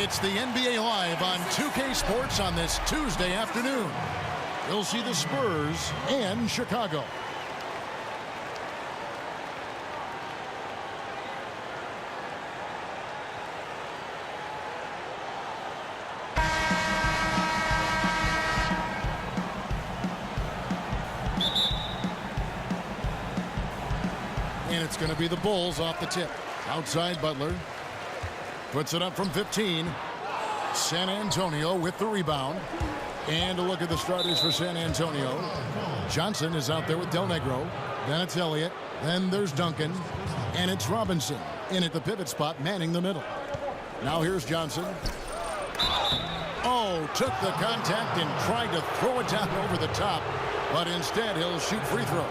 It's the NBA Live on 2K Sports on this Tuesday afternoon. You'll see the Spurs and Chicago. And it's going to be the Bulls off the tip. Outside Butler. Puts it up from 15. San Antonio with the rebound. And a look at the starters for San Antonio. Johnson is out there with Del Negro. Then it's Elliott. Then there's Duncan. And it's Robinson in at the pivot spot, manning the middle. Now here's Johnson. Oh, took the contact and tried to throw it down over the top. But instead, he'll shoot free throws.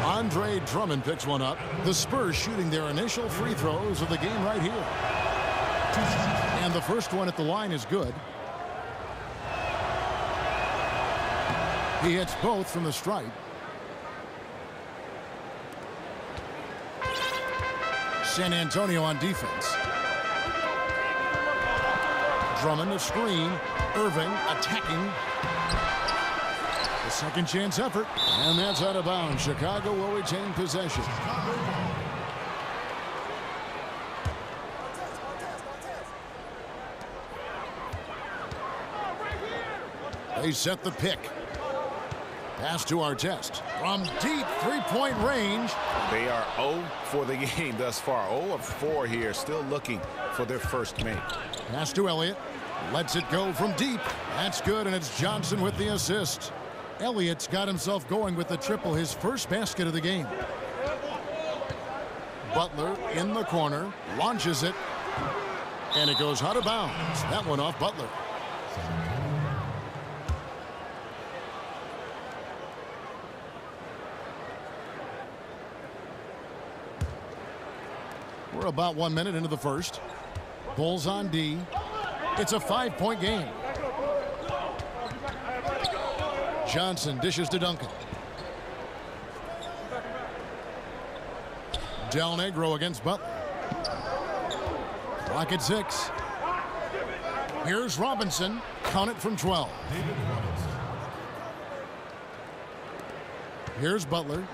Andre Drummond picks one up. The Spurs shooting their initial free throws of the game right here. And the first one at the line is good. He hits both from the stripe. San Antonio on defense. Drummond a screen. Irving attacking. The second chance effort. And that's out of bounds. Chicago will retain possession. They set the pick. Pass to Artest. From deep three-point range. They are 0 for the game thus far. 0 of 4 here. Still looking for their first make. Pass to Elliott. Lets it go from deep. That's good, and it's Johnson with the assist. Elliott's got himself going with the triple, his first basket of the game. Butler in the corner. Launches it. And it goes out of bounds. That one off Butler. We're about 1 minute into the first. Bulls on D. It's a 5-point game. Johnson dishes to Duncan. Del Negro against Butler. Clock at 6. Here's Robinson. Count it from 12. Here's Butler.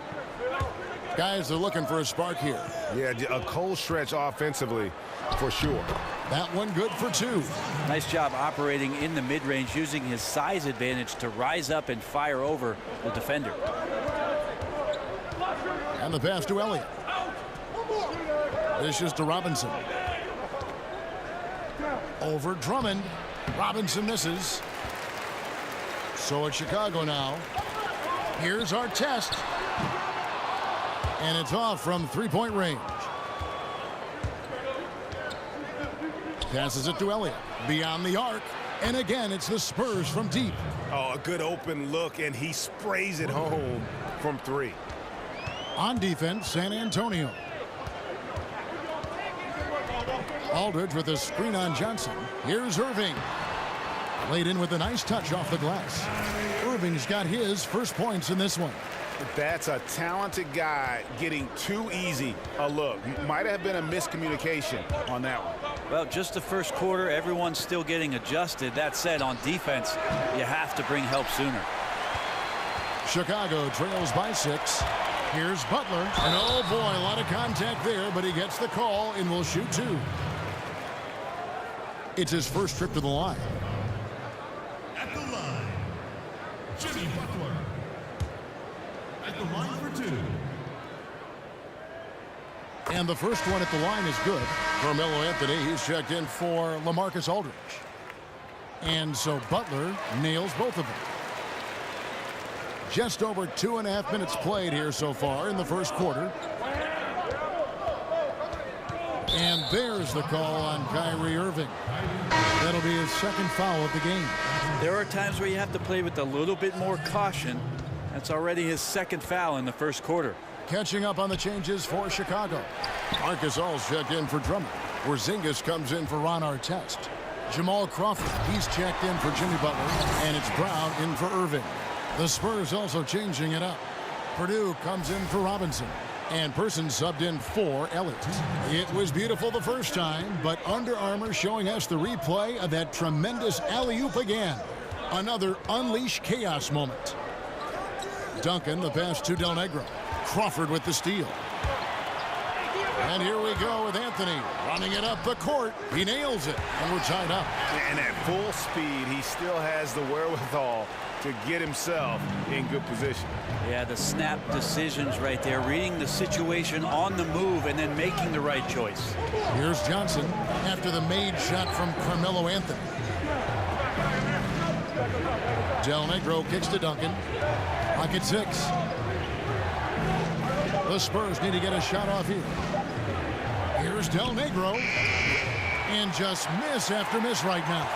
Guys are looking for a spark here. Yeah, a cold stretch offensively for sure. That one good for 2. Nice job operating in the mid-range, using his size advantage to rise up and fire over the defender. And the pass to Elliott. This is to Robinson. Over Drummond. Robinson misses. So it's Chicago now. Here's Artest. And it's off from three-point range. Passes it to Elliott. Beyond the arc. And again, it's the Spurs from deep. Oh, a good open look, and he sprays it home from 3. On defense, San Antonio. Aldridge with a screen on Johnson. Here's Irving. Laid in with a nice touch off the glass. Irving's got his first points in this one. That's a talented guy getting too easy a look. Might have been a miscommunication on that one. Well, just the first quarter, everyone's still getting adjusted. That said, on defense, you have to bring help sooner. Chicago trails by 6. Here's Butler. And oh boy, a lot of contact there, but he gets the call and will shoot 2. It's his first trip to the line. At the line, Jimmy Butler. At the line for 2. And the first one at the line is good. Carmelo Anthony, he's checked in for LaMarcus Aldridge. And so Butler nails both of them. Just over 2.5 minutes played here so far in the first quarter. And there's the call on Kyrie Irving. That'll be his second foul of the game. There are times where you have to play with a little bit more caution. That's already his second foul in the first quarter. Catching up on the changes for Chicago. Marcus All's checked in for Drummond. Porzingis comes in for Ron Artest. Jamal Crawford, he's checked in for Jimmy Butler. And it's Brown in for Irving. The Spurs also changing it up. Purdue comes in for Robinson. And Person subbed in for Elliott. It was beautiful the first time, but Under Armour showing us the replay of that tremendous alley-oop again. Another unleash chaos moment. Duncan, the pass to Del Negro. Crawford with the steal. And here we go with Anthony running it up the court. He nails it, and we're tied up. And at full speed, he still has the wherewithal to get himself in good position. Yeah, the snap decisions right there, reading the situation on the move and then making the right choice. Here's Johnson after the made shot from Carmelo Anthony. Del Negro kicks to Duncan. Pocket 6. The Spurs need to get a shot off here. Here's Del Negro. And just miss after miss right now.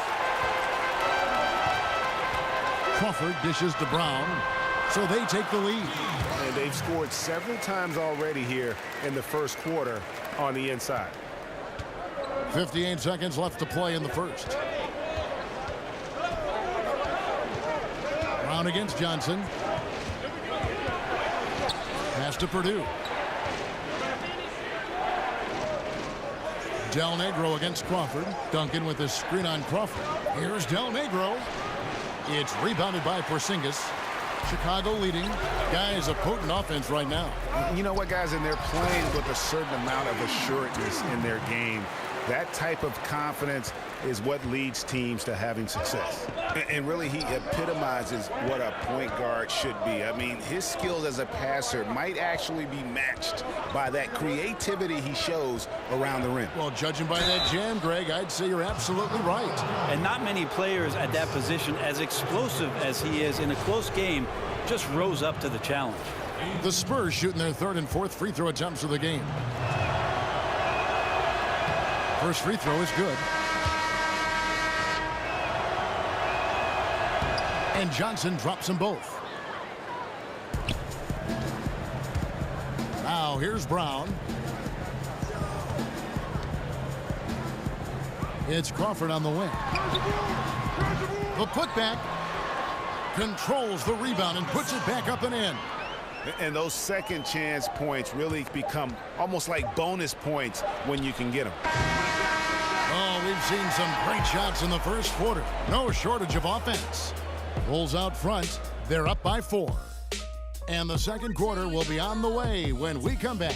Crawford dishes to Brown, so they take the lead. And they've scored several times already here in the first quarter on the inside. 58 seconds left to play in the first. Brown against Johnson. Pass to Purdue. Del Negro against Crawford. Duncan with a screen on Crawford. Here's Del Negro. It's rebounded by Porzingis. Chicago leading. Guys, a potent offense right now. You know what, guys? And they're playing with a certain amount of assuredness in their game. That type of confidence is what leads teams to having success. And really, he epitomizes what a point guard should be. I mean, his skills as a passer might actually be matched by that creativity he shows around the rim. Well, judging by that jam, Greg, I'd say you're absolutely right. And not many players at that position, as explosive as he is in a close game, just rose up to the challenge. The Spurs shooting their third and fourth free throw attempts of the game. First free throw is good. And Johnson drops them both. Now here's Brown. It's Crawford on the wing. The putback controls the rebound and puts it back up and in. And those second chance points really become almost like bonus points when you can get them. Oh, we've seen some great shots in the first quarter. No shortage of offense. Bulls out front. They're up by 4. And the second quarter will be on the way when we come back.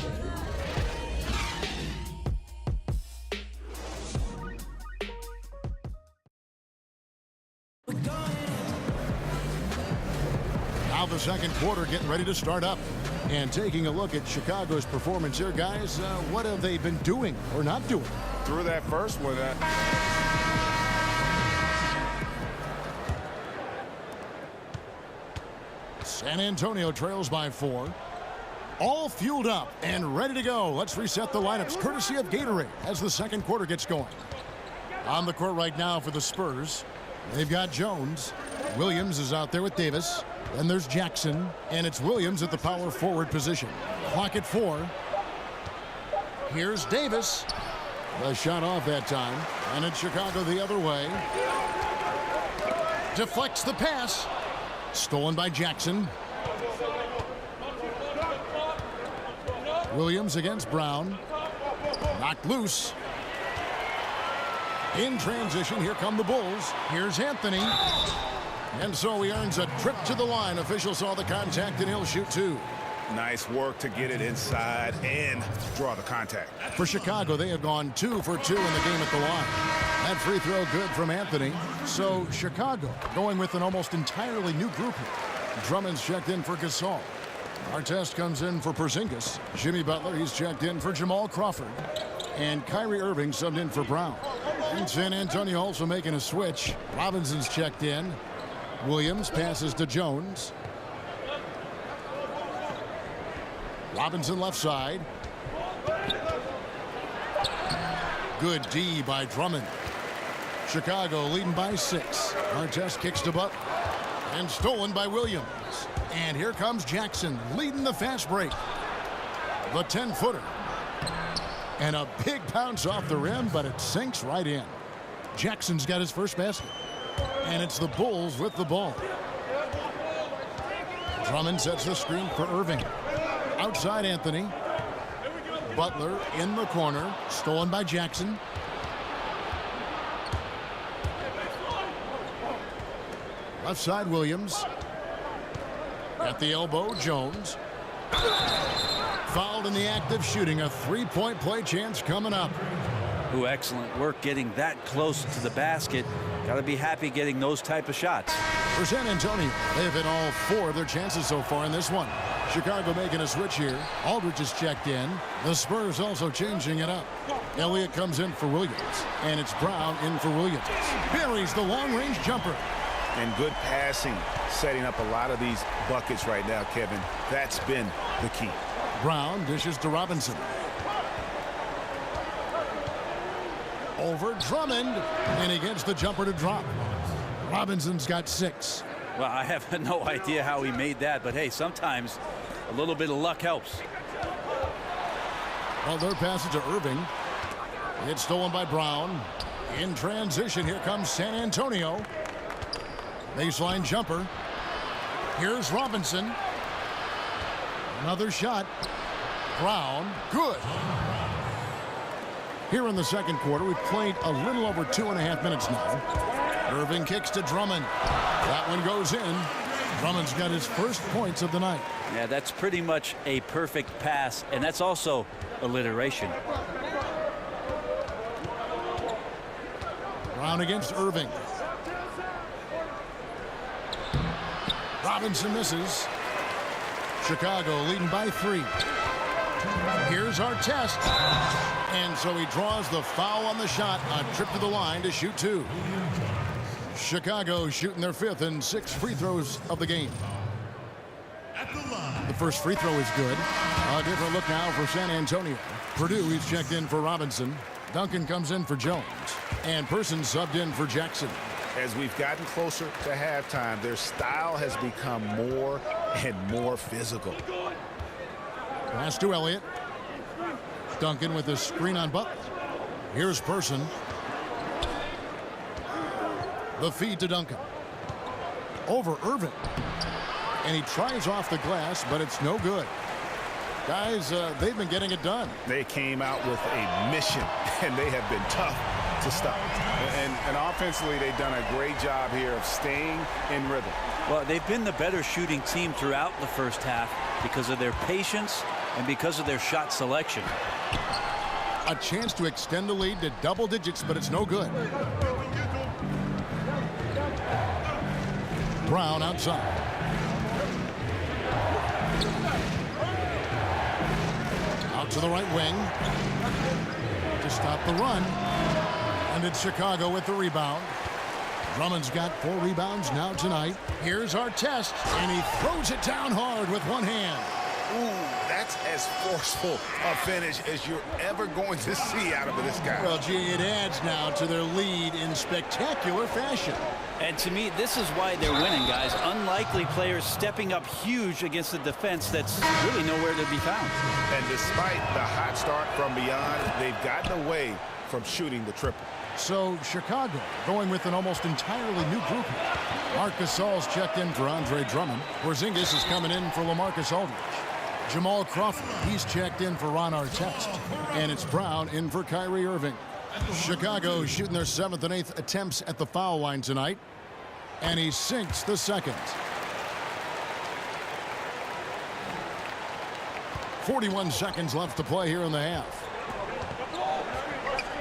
Now the second quarter getting ready to start up. And taking a look at Chicago's performance here, guys, what have they been doing or not doing? Through that first one, San Antonio trails by 4. All fueled up and ready to go. Let's reset the lineups courtesy of Gatorade as the second quarter gets going. On the court right now for the Spurs, they've got Jones. Williams is out there with Davis. Then there's Jackson, and it's Williams at the power forward position. Clock at 4. Here's Davis. The shot off that time, and it's Chicago the other way. Deflects the pass. Stolen by Jackson. Williams against Brown. Knocked loose. In transition, here come the Bulls. Here's Anthony. And so he earns a trip to the line. Officials saw the contact, and he'll shoot 2. nice work to get it inside and draw the contact. For Chicago, they have gone 2 for 2 in the game at the line. That free throw good from Anthony. So Chicago going with an almost entirely new group here. Drummond's checked in for Gasol. Artest comes in for Porzingis. Jimmy Butler, he's checked in for Jamal Crawford. And Kyrie Irving subbed in for Brown. And San Antonio also making a switch. Robinson's checked in. Williams passes to Jones. Robinson left side. Good D by Drummond. Chicago leading by 6. Artest kicks to Butler. And stolen by Williams. And here comes Jackson leading the fast break. The 10-footer. And a big bounce off the rim, but it sinks right in. Jackson's got his first basket. And it's the Bulls with the ball. Drummond sets the screen for Irving. Outside Anthony. Butler in the corner. Stolen by Jackson. Left side, Williams. At the elbow, Jones. Fouled in the act of shooting. A three-point play chance coming up. Ooh, excellent work getting that close to the basket. Got to be happy getting those type of shots. For San Antonio, they've hit all 4 of their chances so far in this one. Chicago making a switch here. Aldridge is checked in. The Spurs also changing it up. Elliott comes in for Williams. And it's Brown in for Williams. Buries the long-range jumper. And good passing, setting up a lot of these buckets right now, Kevin. That's been the key. Brown dishes to Robinson. Over Drummond. And he gets the jumper to drop. Robinson's got 6. Well, I have no idea how he made that, but hey, sometimes a little bit of luck helps. Butler passes to Irving. It's stolen by Brown. In transition, here comes San Antonio. Baseline jumper. Here's Robinson. Another shot. Brown. Good. Here in the second quarter, we've played a little over 2.5 minutes now. Irving kicks to Drummond. That one goes in. Drummond's got his first points of the night. Yeah, that's pretty much a perfect pass, and that's also alliteration. Brown against Irving. Robinson misses. Chicago leading by 3. Here's Artest. And so he draws the foul on the shot. A trip to the line to shoot 2. Chicago shooting their 5th and 6th free throws of the game. At the line. The first free throw is good. A different look now for San Antonio. Purdue, he's checked in for Robinson. Duncan comes in for Jones. And Person subbed in for Jackson. As we've gotten closer to halftime, their style has become more and more physical. Pass to Elliott. Duncan with a screen on Butler. Here's Person. The feed to Duncan. Over Irving. And he tries off the glass, but it's no good. Guys, they've been getting it done. They came out with a mission, and they have been tough to stop. And offensively, they've done a great job here of staying in rhythm. Well, they've been the better shooting team throughout the first half because of their patience and because of their shot selection. A chance to extend the lead to double digits, but it's no good. Brown outside. Out to the right wing to stop the run. And it's Chicago with the rebound. Drummond's got 4 rebounds now tonight. Here's Artest, and he throws it down hard with one hand. Ooh, that's as forceful a finish as you're ever going to see out of this guy. Well, gee, it adds now to their lead in spectacular fashion. And to me, this is why they're winning, guys. Unlikely players stepping up huge against a defense that's really nowhere to be found. And despite the hot start from beyond, they've gotten away from shooting the triple. So Chicago going with an almost entirely new group. Marc Gasol's checked in for Andre Drummond. Porzingis is coming in for LaMarcus Aldridge. Jamal Crawford, he's checked in for Ron Artest. And it's Brown in for Kyrie Irving. Chicago shooting their 7th and 8th attempts at the foul line tonight. And he sinks the second. 41 seconds left to play here in the half.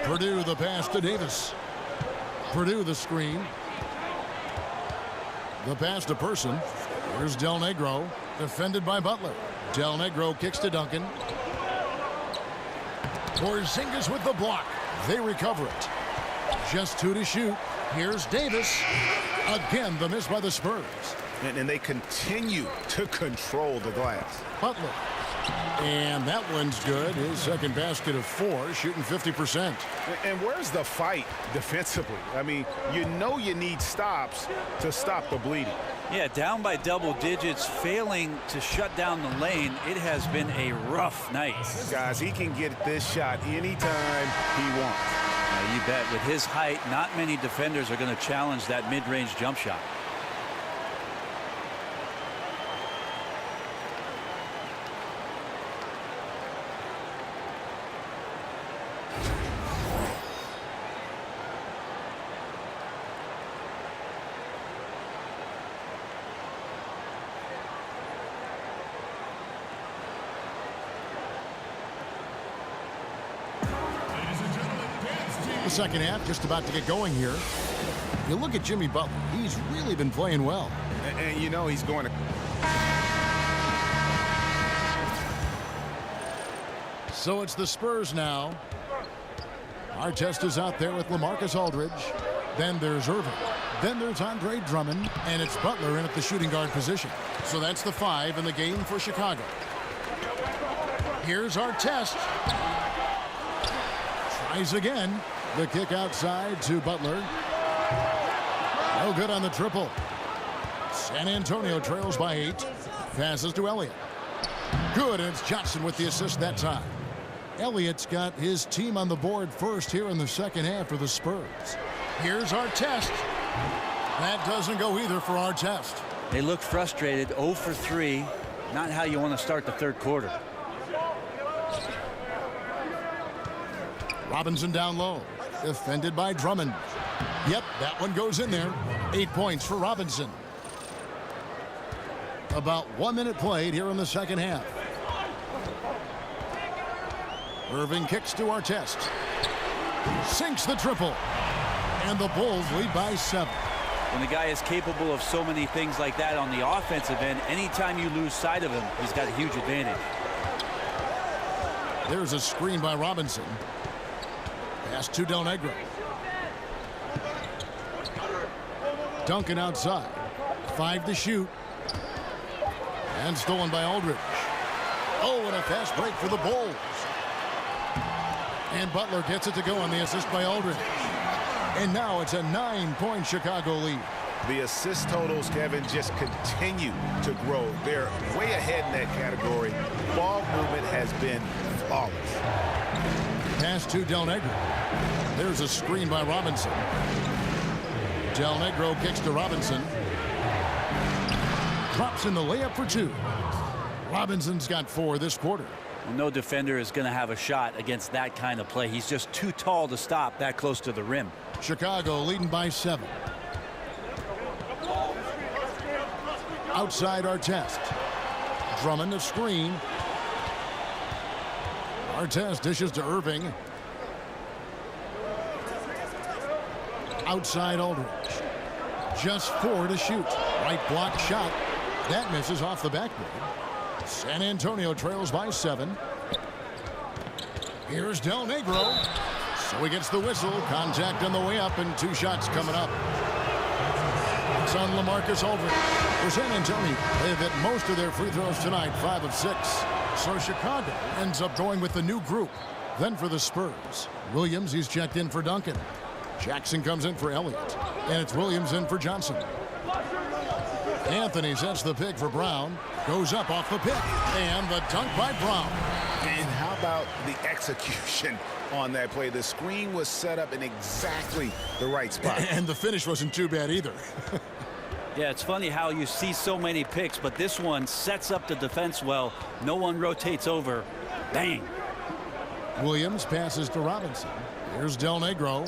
Purdue the pass to Davis. Purdue the screen. The pass to Person. Here's Del Negro, defended by Butler. Del Negro kicks to Duncan. Porzingis with the block. They recover it. Just 2 to shoot. Here's Davis. Again, the miss by the Spurs. And they continue to control the glass. Butler. And that one's good. His second basket of 4, shooting 50%. And where's the fight defensively? I mean, you know you need stops to stop the bleeding. Yeah, down by double digits, failing to shut down the lane. It has been a rough night. Guys, he can get this shot anytime he wants. Now, you bet with his height, not many defenders are going to challenge that mid-range jump shot. The second half just about to get going here. You look at Jimmy Butler. He's really been playing well. And you know he's going to... So it's the Spurs now. Artest is out there with LaMarcus Aldridge. Then there's Irving. Then there's Andre Drummond. And it's Butler in at the shooting guard position. So that's the 5 in the game for Chicago. Here's Artest. Tries again. The kick outside to Butler. No good on the triple. San Antonio trails by 8. Passes to Elliott. Good, and it's Johnson with the assist that time. Elliott's got his team on the board first here in the second half for the Spurs. Here's Artest. That doesn't go either for Artest. They look frustrated, 0 for 3. Not how you want to start the third quarter. Robinson down low. Defended by Drummond. Yep, that one goes in there. 8 points for Robinson. About 1 minute played here in the second half. Irving kicks to Artest. Sinks the triple. And the Bulls lead by 7. When the guy is capable of so many things like that on the offensive end, anytime you lose sight of him, he's got a huge advantage. There's a screen by Robinson. Pass to Del Negro. Duncan outside. 5 to shoot. And stolen by Aldridge. Oh, and a fast break for the Bulls. And Butler gets it to go on the assist by Aldridge. And now it's a 9-point Chicago lead. The assist totals, Kevin, just continue to grow. They're way ahead in that category. Ball movement has been flawless. Pass to Del Negro. There's a screen by Robinson. Del Negro kicks to Robinson. Drops in the layup for 2. Robinson's got 4 this quarter. Well, no defender is going to have a shot against that kind of play. He's just too tall to stop that close to the rim. Chicago leading by 7. Outside Artest. Drummond a screen. Artest dishes to Irving. Outside Aldridge. Just 4 to shoot. Right block shot. That misses off the backboard. San Antonio trails by 7. Here's Del Negro. So he gets the whistle. Contact on the way up and 2 shots coming up. It's on LaMarcus Aldridge. For San Antonio, they've hit most of their free throws tonight, 5 of 6. So Chicago ends up going with the new group. Then for the Spurs, Williams, he's checked in for Duncan. Jackson comes in for Elliott. And it's Williams in for Johnson. Anthony sets the pick for Brown. Goes up off the pick. And the dunk by Brown. And how about the execution on that play? The screen was set up in exactly the right spot. And the finish wasn't too bad either. Yeah, it's funny how you see so many picks, but this one sets up the defense well. No one rotates over. Bang. Williams passes to Robinson. Here's Del Negro.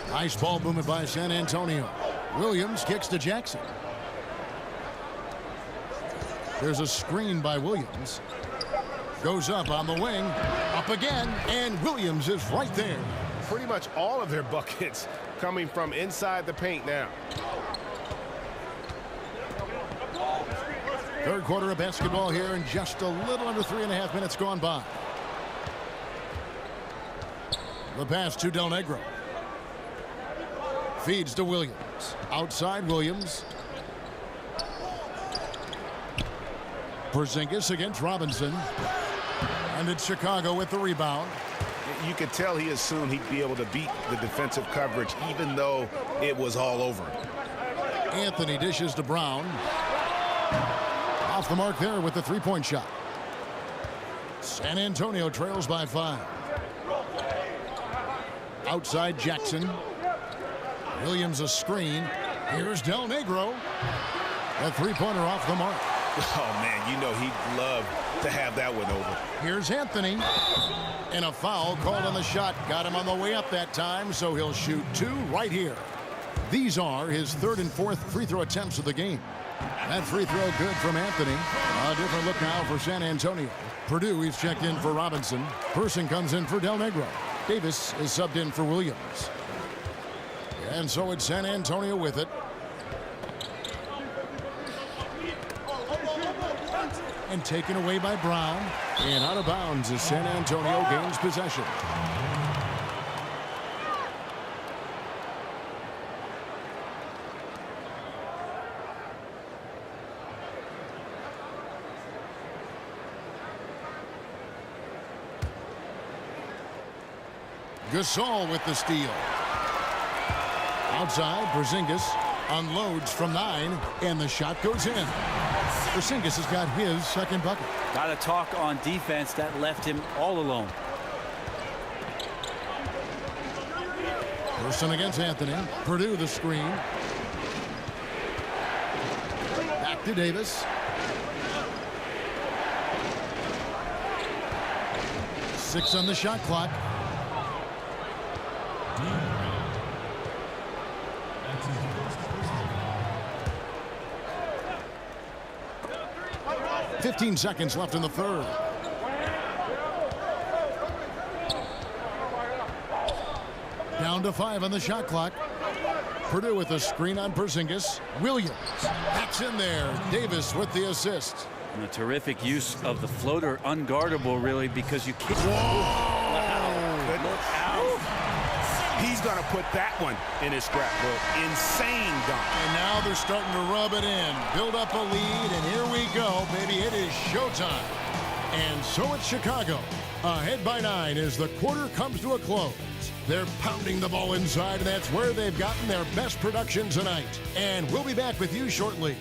Nice ball movement by San Antonio. Williams kicks to Jackson. There's a screen by Williams. Goes up on the wing. Up again. And Williams is right there. Pretty much all of their buckets coming from inside the paint now. Third quarter of basketball here, and just a little under 3.5 minutes gone by. The pass to Del Negro. Feeds to Williams. Outside Williams. Porzingis against Robinson. And it's Chicago with the rebound. You could tell he assumed he'd be able to beat the defensive coverage even though it was all over him. Anthony dishes to Brown. Off the mark there with the three-point shot. San Antonio trails by 5. Outside Jackson. Williams a screen. Here's Del Negro. A three-pointer off the mark. Oh, man, you know he'd love to have that one over. Here's Anthony. And a foul called on the shot. Got him on the way up that time, so he'll shoot 2 right here. These are his 3rd and 4th free throw attempts of the game. That free throw good from Anthony. A different look now for San Antonio. Purdue, he's checked in for Robinson. Person comes in for Del Negro. Davis is subbed in for Williams. And so it's San Antonio with it. And taken away by Brown. And out of bounds as San Antonio gains possession. Gasol with the steal. Outside, Porzingis unloads from 9, and the shot goes in. Porzingis has got his second bucket. Got to talk on defense that left him all alone. Person against Anthony. Purdue the screen. Back to Davis. 6 on the shot clock. 15 seconds left in the third. Down to 5 on the shot clock. Purdue with a screen on Porzingis. Williams backs in there. Davis with the assist. And a terrific use of the floater, unguardable really, because you can't. Look out. He's going to put that one in his scrapbook. Insane dunk. And now they're starting to rub it in. Build up a lead, and here we go, baby. It is showtime. And so it's Chicago. Ahead by 9 as the quarter comes to a close. They're pounding the ball inside, and that's where they've gotten their best production tonight. And we'll be back with you shortly.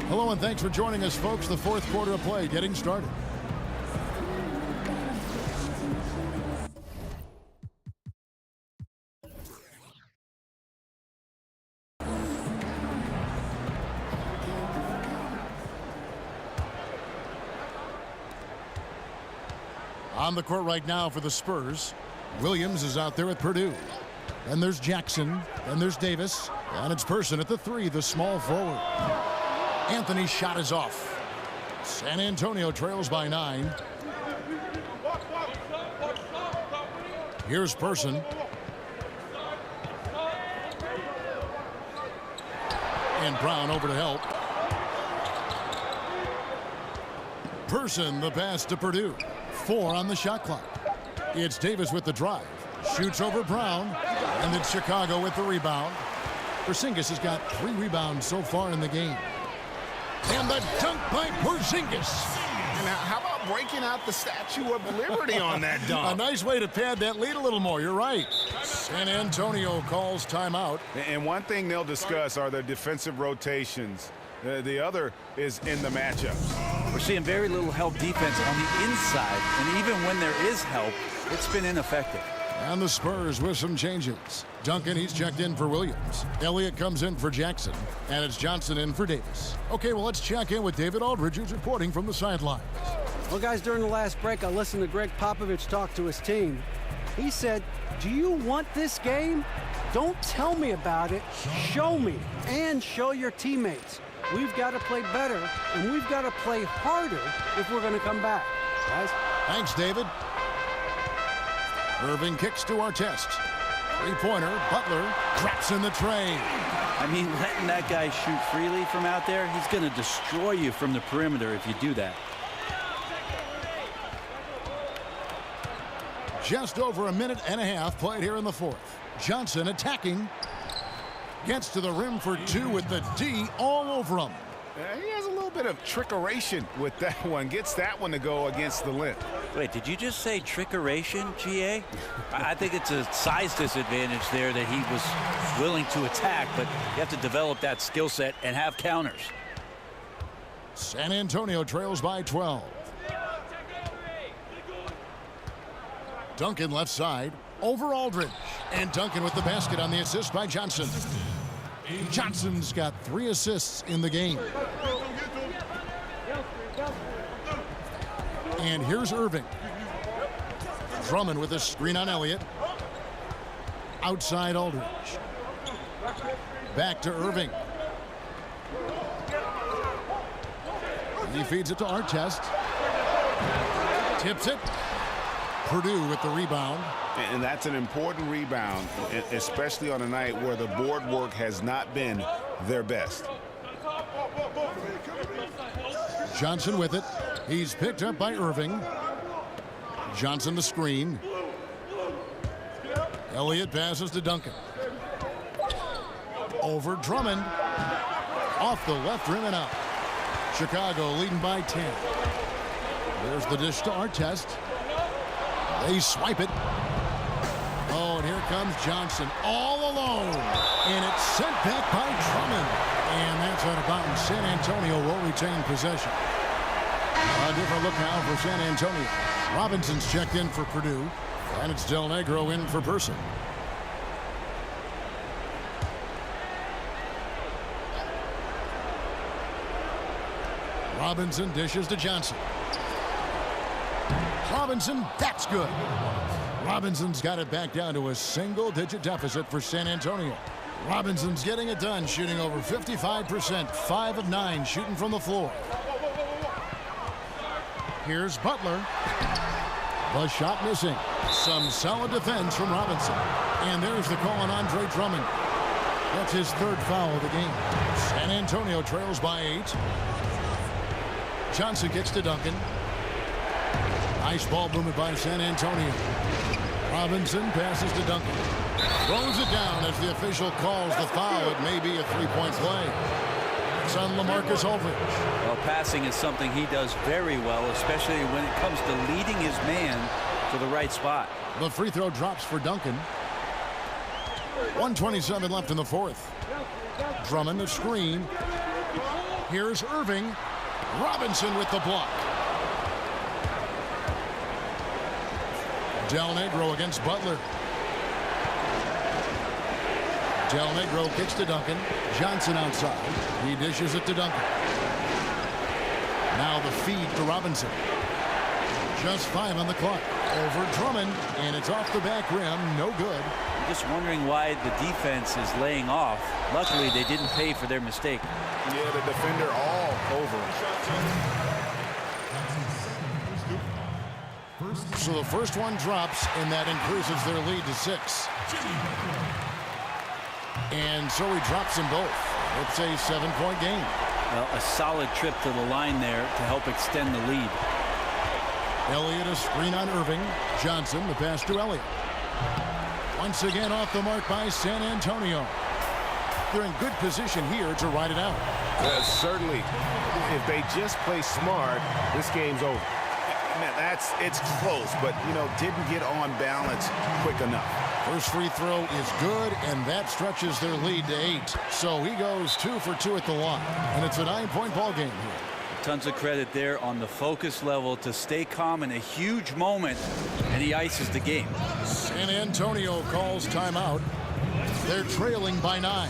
Hello, and thanks for joining us, folks. The fourth quarter of play getting started. On the court right now for the Spurs. Williams is out there with Purdue. And there's Jackson. And there's Davis. And it's Person at the 3, the small forward. Anthony's shot is off. San Antonio trails by 9. Here's Person. And Brown over to help. Person, the pass to Purdue. 4 on the shot clock. It's Davis with the drive. Shoots over Brown. And it's Chicago with the rebound. Porzingis has got 3 rebounds so far in the game. And the dunk by Porzingis. Now, how about breaking out the Statue of Liberty on that dunk? A nice way to pad that lead a little more. You're right. San Antonio calls timeout. And one thing they'll discuss are the defensive rotations. The other is in the matchups. We're seeing very little help defense on the inside, and even when there is help, it's been ineffective. And the Spurs with some changes. Duncan, he's checked in for Williams. Elliott comes in for Jackson. And it's Johnson in for Davis. Okay, well, let's check in with David Aldridge, who's reporting from the sidelines. Well, guys, during the last break, I listened to Greg Popovich talk to his team. He said, do you want this game? Don't tell me about it. Show me and show your teammates. We've got to play better, and we've got to play harder if we're going to come back, guys. Thanks, David. Irving kicks to Artest. Three-pointer, Butler drops in the tray. I mean, letting that guy shoot freely from out there, he's going to destroy you from the perimeter if you do that. Just over a minute and a half played here in the fourth. Johnson attacking. Gets to the rim for 2 with the D all over him. He has a little bit of trickeration with that one. Gets that one to go against the lip. Wait, did you just say trickeration, GA? I think it's a size disadvantage there that he was willing to attack, but you have to develop that skill set and have counters. San Antonio trails by 12. Duncan left side. Over Aldridge. And Duncan with the basket on the assist by Johnson. Johnson's got 3 assists in the game. And here's Irving. Drummond with a screen on Elliott. Outside Aldridge. Back to Irving. He feeds it to Artest. Tips it. Purdue with the rebound. And that's an important rebound, especially on a night where the board work has not been their best. Johnson with it. He's picked up by Irving. Johnson the screen. Elliott passes to Duncan. Over Drummond. Off the left rim and out. Chicago leading by 10. There's the dish to Artest. They swipe it. Oh, and here comes Johnson all alone. And it's sent back by Drummond. And that's out of bounds. San Antonio will retain possession. A different look now for San Antonio. Robinson's checked in for Purdue. And it's Del Negro in for Person. Robinson dishes to Johnson. Robinson, that's good. Robinson's got it back down to a single-digit deficit for San Antonio. Robinson's getting it done, shooting over 55%, 5 of 9 shooting from the floor. Here's Butler. The shot missing. Some solid defense from Robinson. And there's the call on Andre Drummond. That's his third foul of the game. San Antonio trails by 8. Johnson gets to Duncan. Nice ball movement by San Antonio. Robinson passes to Duncan. Throws it down as the official calls the foul. It may be a three-point play. It's on LaMarcus Aldridge. Well, passing is something he does very well, especially when it comes to leading his man to the right spot. The free throw drops for Duncan. 1:27 left in the fourth. Drummond, a screen. Here's Irving. Robinson with the block. Del Negro against Butler. Del Negro kicks to Duncan. Johnson outside. He dishes it to Duncan. Now the feed to Robinson. Just 5 on the clock. Over Drummond, and it's off the back rim. No good. I'm just wondering why the defense is laying off. Luckily, they didn't pay for their mistake. Yeah, the defender all over him. So the first one drops, and that increases their lead to 6. And so he drops them both. It's a 7-point game. Well, a solid trip to the line there to help extend the lead. Elliott, a screen on Irving. Johnson, the pass to Elliott. Once again off the mark by San Antonio. They're in good position here to ride it out. Certainly, if they just play smart, this game's over. Man, it's close, but, didn't get on balance quick enough. First free throw is good, and that stretches their lead to 8. So he goes 2 for 2 at the line, and it's a 9-point ball game here. Tons of credit there on the focus level to stay calm in a huge moment, and he ices the game. San Antonio calls timeout. They're trailing by 9.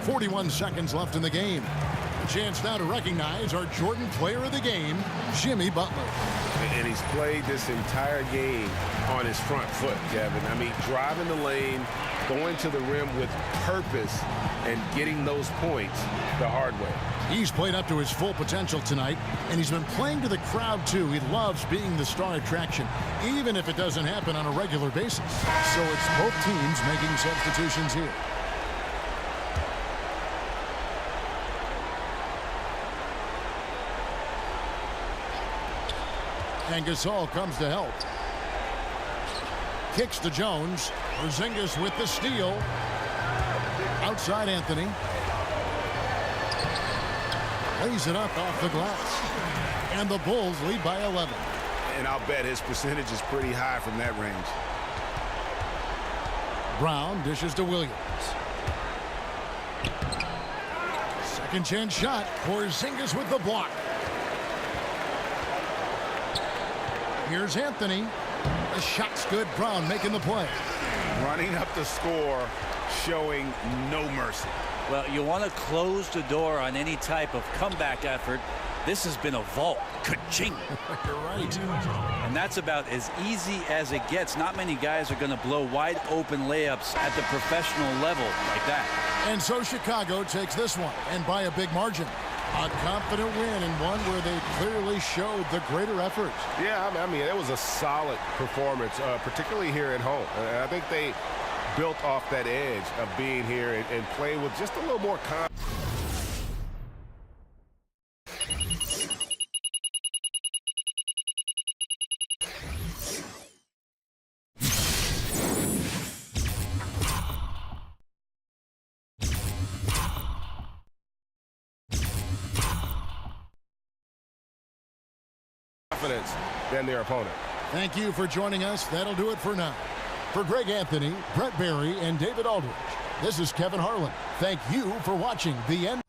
41 seconds left in the game. A chance now to recognize our Jordan Player of the Game, Jimmy Butler. And he's played this entire game on his front foot, Kevin. I mean, driving the lane, going to the rim with purpose, and getting those points the hard way. He's played up to his full potential tonight, and he's been playing to the crowd, too. He loves being the star attraction, even if it doesn't happen on a regular basis. So it's both teams making substitutions here. And Gasol comes to help. Kicks to Jones. Porzingis with the steal. Outside Anthony. Lays it up off the glass. And the Bulls lead by 11. And I'll bet his percentage is pretty high from that range. Brown dishes to Williams. Second chance shot. Porzingis with the block. Here's Anthony. The shot's good. Brown making the play. Running up the score, showing no mercy. Well, you want to close the door on any type of comeback effort. This has been a vault. Ka-ching. You're right. And that's about as easy as it gets. Not many guys are going to blow wide open layups at the professional level like that. And so Chicago takes this one, and by a big margin. A confident win and one where they clearly showed the greater effort. Yeah, I mean, it was a solid performance, particularly here at home. And I think they built off that edge of being here and playing with just a little more confidence. Than their opponent. Thank you for joining us. That'll do it for now. For Greg Anthony, Brett Barry, and David Aldridge, this is Kevin Harlan. Thank you for watching the end.